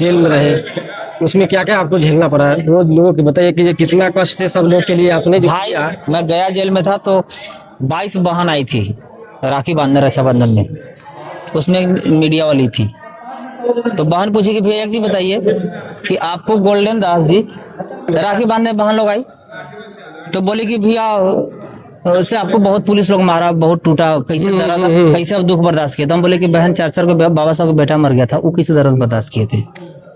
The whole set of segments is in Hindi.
जेल में रहे, उसमें क्या क्या आपको झेलना पड़ा है? रोज लोगों को बताइए कि ये कितना कष्ट है सब लोग के लिए आपने जो भाई किया। मैं गया जेल में था तो 22 बहन आई थी राखी बांधने रक्षाबंधन में, उसमें मीडिया वाली थी। तो बहन पूछी कि भैया एक चीज बताइए कि आपको गोल्डन दास जी राखी बांधने बहन लोग आई, तो बोली कि भैया उससे आपको बहुत पुलिस लोग मारा, बहुत टूटा, कैसे दर्द, कैसे आप दुख बर्दाश्त किए? तो हम बोले कि बहन 4 को बाबा साहब का बेटा मर गया था, वो कैसे दर्द बर्दाश्त किए थे?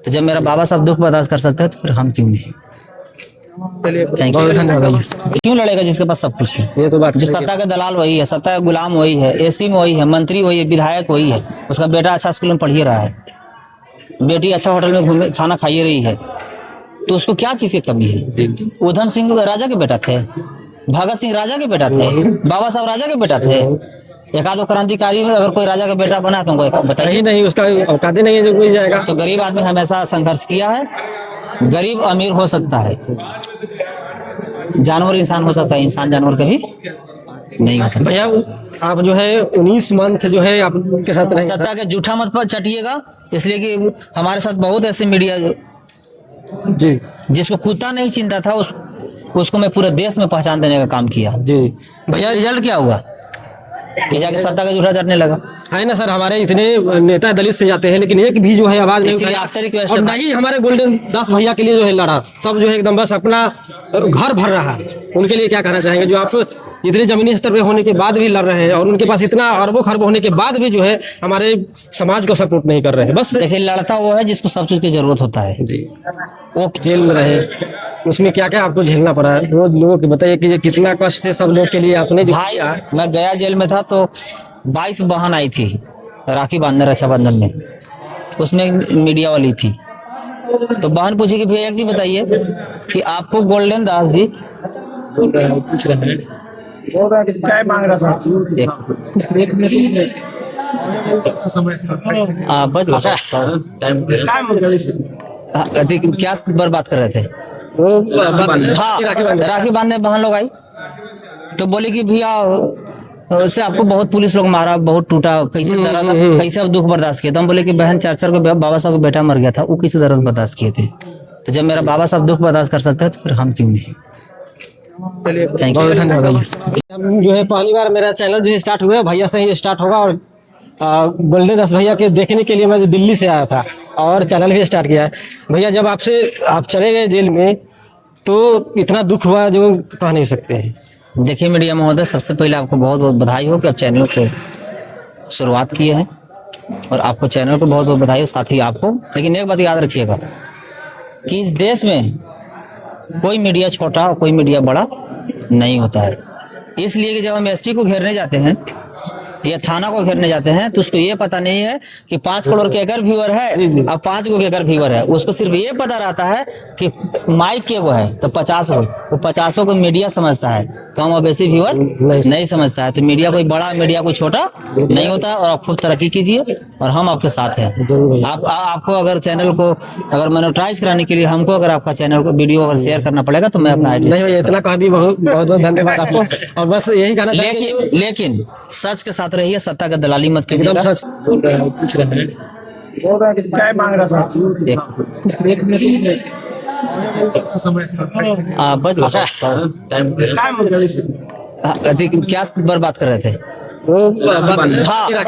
तो जब मेरा बाबा साहब दुख बर्दाश्त कर सकते हैं तो फिर हम क्यों नहीं? Thank you. धन्यवाद। क्यों लड़ेगा जिसके पास सब कुछ है? ये तो बात जो सही है। सत्ता का दलाल वही है, सत्ता का गुलाम वही है, एसी में वही है, मंत्री वही है, विधायक वही है, उसका बेटा अच्छा स्कूल में पढ़ ही रहा है, बेटी अच्छा होटल में घूमे खाना खाई रही है, तो उसको क्या चीज की कमी है? उधम सिंह राजा के बेटा थे, भगत सिंह राजा के बेटा थे, बाबा साहब राजा के बेटा थे। एक आधो क्रांतिकारी में अगर कोई राजा का बेटा बना तो हमको बताइए। नहीं, उसका औकात ही नहीं है जो कोई जाएगा। तो गरीब आदमी हमेशा संघर्ष किया है, गरीब अमीर हो सकता है, जानवर इंसान हो सकता है, इंसान जानवर कभी नहीं हो सकता। भैया आप जो है 19 मंथ जो है आपके साथ रहे। सत्ता के जूठा मत पर चटिएगा, इसलिए कि हमारे साथ बहुत ऐसे मीडिया जी जिसको कुत्ता नहीं चिंता था उसको मैं पूरे देश में पहचान देने का काम किया। जी भैया रिजल्ट क्या हुआ कि जाके सत्ता का जूठा चटने लगा। है ना सर, हमारे इतने नेता दलित से जाते हैं लेकिन एक भी जो है आवाज नहीं इसीलिए उठाया। आपसे रिक्वेस्ट और है। नहीं हमारे गोल्डन दास भैया के लिए जो है लड़ा, सब जो है एकदम बस अपना घर भर रहा है। उनके लिए क्या कहना चाहेंगे जो आप इतने जमीनी स्तर पे होने के बाद भी लड़ रहे हैं और उनके पास इतना अरबों खरबों होने के बाद भी जो है हमारे समाज को सपोर्ट नहीं कर रहे हैं? बस देखिए लड़ता वो है जिसको सब चीज की जरूरत होता है। जी वो जेल में रहे, उसमें क्या क्या आपको झेलना पड़ा है? रोज लोगों को बताइए कि ये कितना कष्ट है सब लोग के लिए आपने जो भाई किया। मैं गया जेल में था तो 22 बहन आई थी राखी बांधने रक्षाबंधन में, उसमें मीडिया वाली थी। तो बहन पूछी कि भैया एक चीज बताइए कि आपको गोल्डन दास जी पूछ रहे हैं क्या मांग रहा था? एक बस क्या बर्बाद कर रहे थे? हाँ राखी बांधने बहन लोग आई, तो बोली कि भैया उससे आपको बहुत पुलिस लोग मारा, बहुत टूटा, कैसे दर्द, कैसे आप दुख बर्दाश्त किए? तो हम बोले कि बहन 4 को बाबा साहब का बेटा मर गया था, वो कैसे दर्द बर्दाश्त किए थे? तो जब मेरा बाबा साहब दुख बर्दाश्त कर सकते हैं तो फिर हम क्यों नहीं? Thank you. धन्यवाद। जो है पहली बार मेरा चैनल जो है स्टार्ट हुआ है, भैया से ही स्टार्ट होगा। और गोल्डन दास भैया के देखने के लिए मैं दिल्ली से आया था और चैनल भी स्टार्ट किया है। भैया जब आप चले गए जेल में तो इतना दुख हुआ जो कह नहीं सकते हैं। देखिए मीडिया महोदय, सबसे पहले आपको बहुत बहुत बधाई हो कि आप चैनल को शुरुआत किए हैं, और आपको चैनल को बहुत बहुत बधाई हो, साथ ही आपको। लेकिन एक बात याद रखिएगा कि इस देश में कोई मीडिया छोटा और कोई मीडिया बड़ा नहीं होता है। इसलिए कि जब हम एसपी को घेरने जाते हैं या थाना को घेरने जाते हैं तो उसको ये पता नहीं है कि 5 करोड़ के अगर व्यूअर है और 5 गो के अगर व्यूअर है, उसको सिर्फ ये पता रहता है कि माइक के वो है तो 50 हो, वो 50 को मीडिया समझता है, कम और बेसी व्यूअर नहीं समझता है। तो मीडिया कोई बड़ा, मीडिया कोई छोटा नहीं होता है। और आप खुद तरक्की कीजिए और हम आपके साथ हैं। आपको अगर चैनल को अगर मोनेटाइज कराने के लिए हमको अगर आपका चैनल को वीडियो अगर शेयर करना पड़ेगा तो मैं अपना आईडी नहीं भैया इतना कह दी, बहुत बहुत धन्यवाद आपको। और बस यही कहना चाहिए लेकिन सच के साथ रहिए, सत्ता का दलाली मत एकदम कीजिएगा। सच पूछ रहे हैं क्या मांग रहा था? बस क्या बर्बाद कर रहे थे? हाँ